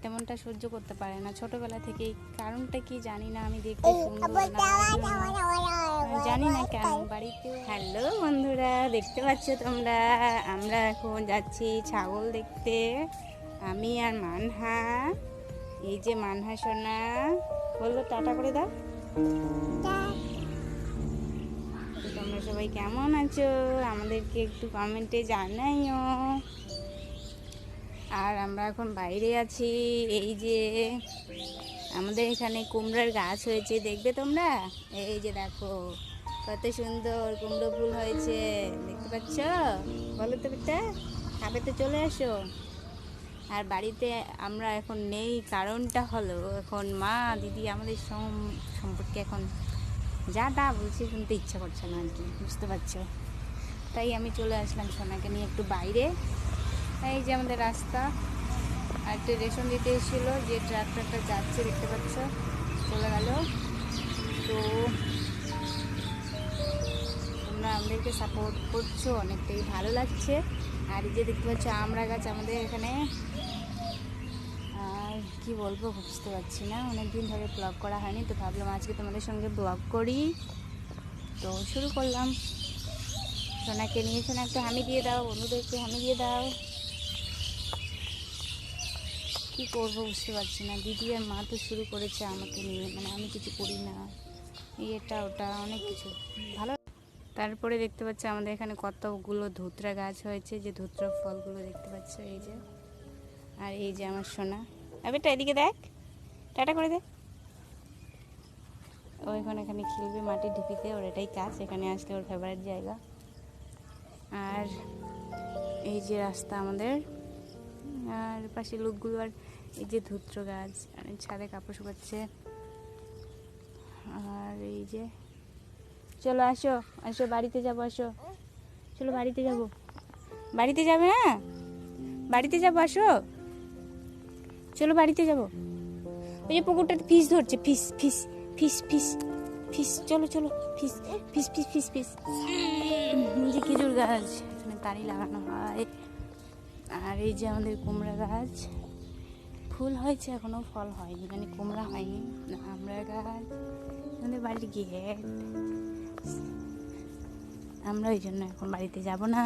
তেমনটা সহ্য করতে পারে না ছোটবেলা থেকেই। কারণটা কি জানি না, আমি দেখতে সুন্দর না জানি না কেন বাড়িতে। হ্যালো বন্ধুরা, দেখতে পাচ্ছ তোমরা, আমরা এখন যাচ্ছি ছাগল দেখতে, আমি আর মানহা। এই যে মানহা সোনা, বললো টাটা করে দাও। তোমরা সবাই কেমন আছো আমাদেরকে একটু কমেন্টে জানাইও। আর আমরা এখন বাইরে আছি। এই যে আমাদের এখানে কুমড়ার গাছ হয়েছে, দেখবে তোমরা? এই যে দেখো কত সুন্দর কুমড়ো ফুল হয়েছে, দেখতে পাচ্ছ? বলো তো বেটা, খাবে তো চলে আসো। আর বাড়িতে আমরা এখন নেই, কারণটা হলো এখন মা দিদি আমাদের সম্পর্কে এখন যা তা বলছে, শুনতে ইচ্ছা করছে না আর কি, বুঝতে পারছো? তাই আমি চলে আসলাম সোনাকে নিয়ে একটু বাইরে। এই যে আমাদের রাস্তা, আর একটা রেশন দিতে এসেছিলো, যে ট্রাক্টরটা যাচ্ছে দেখতে পাচ্ছ, চলে গেল। তো তোমরা আমাদেরকে সাপোর্ট করছো, অনেকটাই ভালো লাগছে। আর এই যে দেখতে পাচ্ছ আমড়া গাছ আমাদের এখানে। আর কি বলবো বুঝতে পারছি না, অনেকদিন ধরে ব্লগ করা হয়নি, তো ভাবলাম আজকে তোমাদের সঙ্গে ব্লগ করি। তো শুরু করলাম। সোনাকে নিয়ে, সোনা একটু হামি দিয়ে দাও, বন্ধুদের একটু হামি দিয়ে দাও। কী করবো বুঝতে পারছি না, দিদি আর মা তো শুরু করেছে আমাকে নিয়ে, মানে আমি কিছু করি না, এটা ওটা অনেক কিছু ভালো। তারপরে দেখতে পাচ্ছ আমাদের এখানে কতগুলো ধুতরা গাছ হয়েছে, যে ধুতরা ফলগুলো দেখতে পাচ্ছ, এই যে। আর এই যে আমার সোনা, বেটা এদিকে দেখ, টাটা করে দে। ও এখন এখানে খেলবে মাটির ঢিপিতে, ওর এটাই কাজ, এখানে আসলে ওর ফেভারিট জায়গা। আর এই যে রাস্তা আমাদের, আর পাশে লোকগুলো, আর এই যে ধুত্র গাছ, আর ছাদে কাপড় শুকাচ্ছে। আর এই যে চলো আসো আসো, বাড়িতে যাবো, আসো চলো বাড়িতে যাবো। বাড়িতে যাবে না? বাড়িতে যাবো, আসো চলো বাড়িতে যাবো। ওই যে পুকুরটাতে ফিস ধরছে, ফিস ফিস ফিস ফিস ফিস, চলো চলো ফিস ফিস ফিস ফিস ফিস। যে খেজুর গাছ, এখানে তাড়ি লাগানো হয়। আর এই যে আমাদের কুমড়া গাছ, ফুল হয়েছে এখনো ফল হয়নি, মানে কুমড়া হয়নি। আমড়া গাছ, আমাদের বাড়ির গেট। আমরা ওই জন্য এখন বাড়িতে যাব না।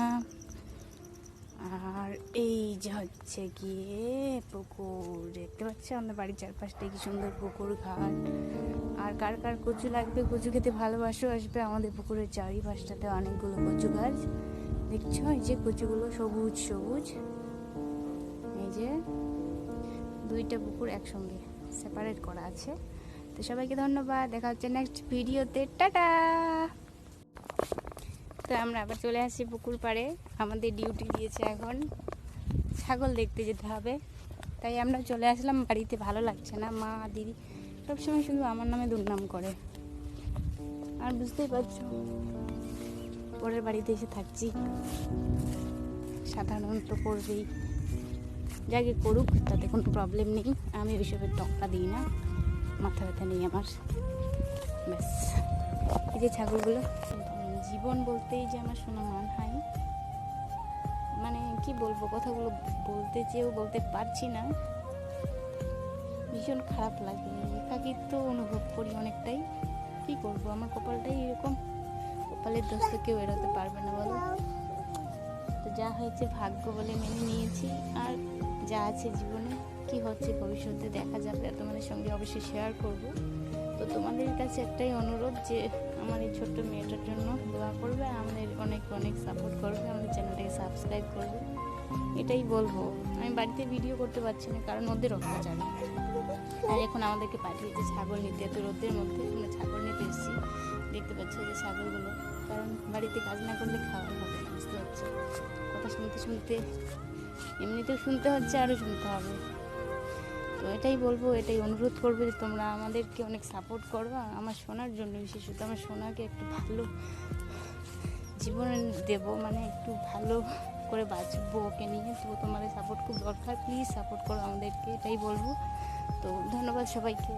আর এই যে হচ্ছে গিয়ে পুকুর, দেখতে পাচ্ছি আমাদের বাড়ির চারপাশটা কি সুন্দর পুকুর ঘাট। আর কার কার কচু লাগবে, কচু খেতে ভালোবাসো, আসবে আমাদের পুকুরের চারিপাশটাতে অনেকগুলো কচু গাছ, দেখছো? এই যে কচুগুলো সবুজ সবুজ, এই যে দুইটা পুকুর একসঙ্গে সেপারেট করা আছে। তো সবাইকে ধন্যবাদ, দেখা হচ্ছে নেক্সট ভিডিওতে, টাটা। তো আমরা আবার চলে আসছি পুকুর পাড়ে, আমাদের ডিউটি দিয়েছে এখন ছাগল দেখতে যেতে হবে, তাই আমরা চলে আসলাম বাড়িতে। ভালো লাগছে না, মা দিদি সবসময় শুধু আমার নামে দুর্নাম করে, আর বুঝতেই পারছো পরের বাড়িতে এসে থাকছি, সাধারণত করবেই, যাকে করুক তাতে কোনো প্রবলেম নেই, আমি ওইসবের টক্কা দিই না, মাথা ব্যথা নেই আমার, ব্যাস। এই যে ছাগলগুলো, জীবন বলতেই যে আমার সোনা মান হয়, মানে কি বলবো, কথাগুলো বলতে চেয়েও বলতে পারছি না, ভীষণ খারাপ লাগে, একাকিত্ব অনুভব করি অনেকটাই। কি করবো, আমার কপালটাই এরকম, কপালের দোষ তো কেউ এড়াতে পারবে না বলো। তো যা হয়েছে ভাগ্য বলে মেনে নিয়েছি, আর যা আছে জীবনে, কি হচ্ছে ভবিষ্যতে দেখা যাবে, আর তোমাদের সঙ্গে অবশ্যই শেয়ার করব। তো তোমাদের কাছে একটাই অনুরোধ, যে আমার এই ছোট্ট মেয়েটার জন্য দোয়া করবে, আমাদের অনেক অনেক সাপোর্ট করবে, আমাদের চ্যানেলটাকে সাবস্ক্রাইব করবে, এটাই বলবো। আমি বাড়িতে ভিডিও করতে পারছি না, কারণ ওদের অত্যাচার। আর এখন আমাদেরকে পাঠিয়েছে ছাগল নিতে, এত রোদের মধ্যে আমরা ছাগল নিতে এসেছি, দেখতে পাচ্ছি যে ছাগলগুলো, কারণ বাড়িতে কাজ না করলে খাওয়া হবে না, বুঝতে পারছি। কথা শুনতে শুনতে এমনিতেও শুনতে হচ্ছে, আরও শুনতে হবে। তো এটাই বলবো, এটাই অনুরোধ করবে যে তোমরা আমাদেরকে অনেক সাপোর্ট করো, আমার সোনার জন্য বিশেষত, আমার সোনাকে একটু ভালো জীবনে দেবো, মানে একটু ভালো করে বাঁচবো ওকে নিয়ে। তো তোমাদের সাপোর্ট খুব দরকার, প্লিজ সাপোর্ট করো আমাদেরকে, এটাই বলবো। তো ধন্যবাদ সবাইকে।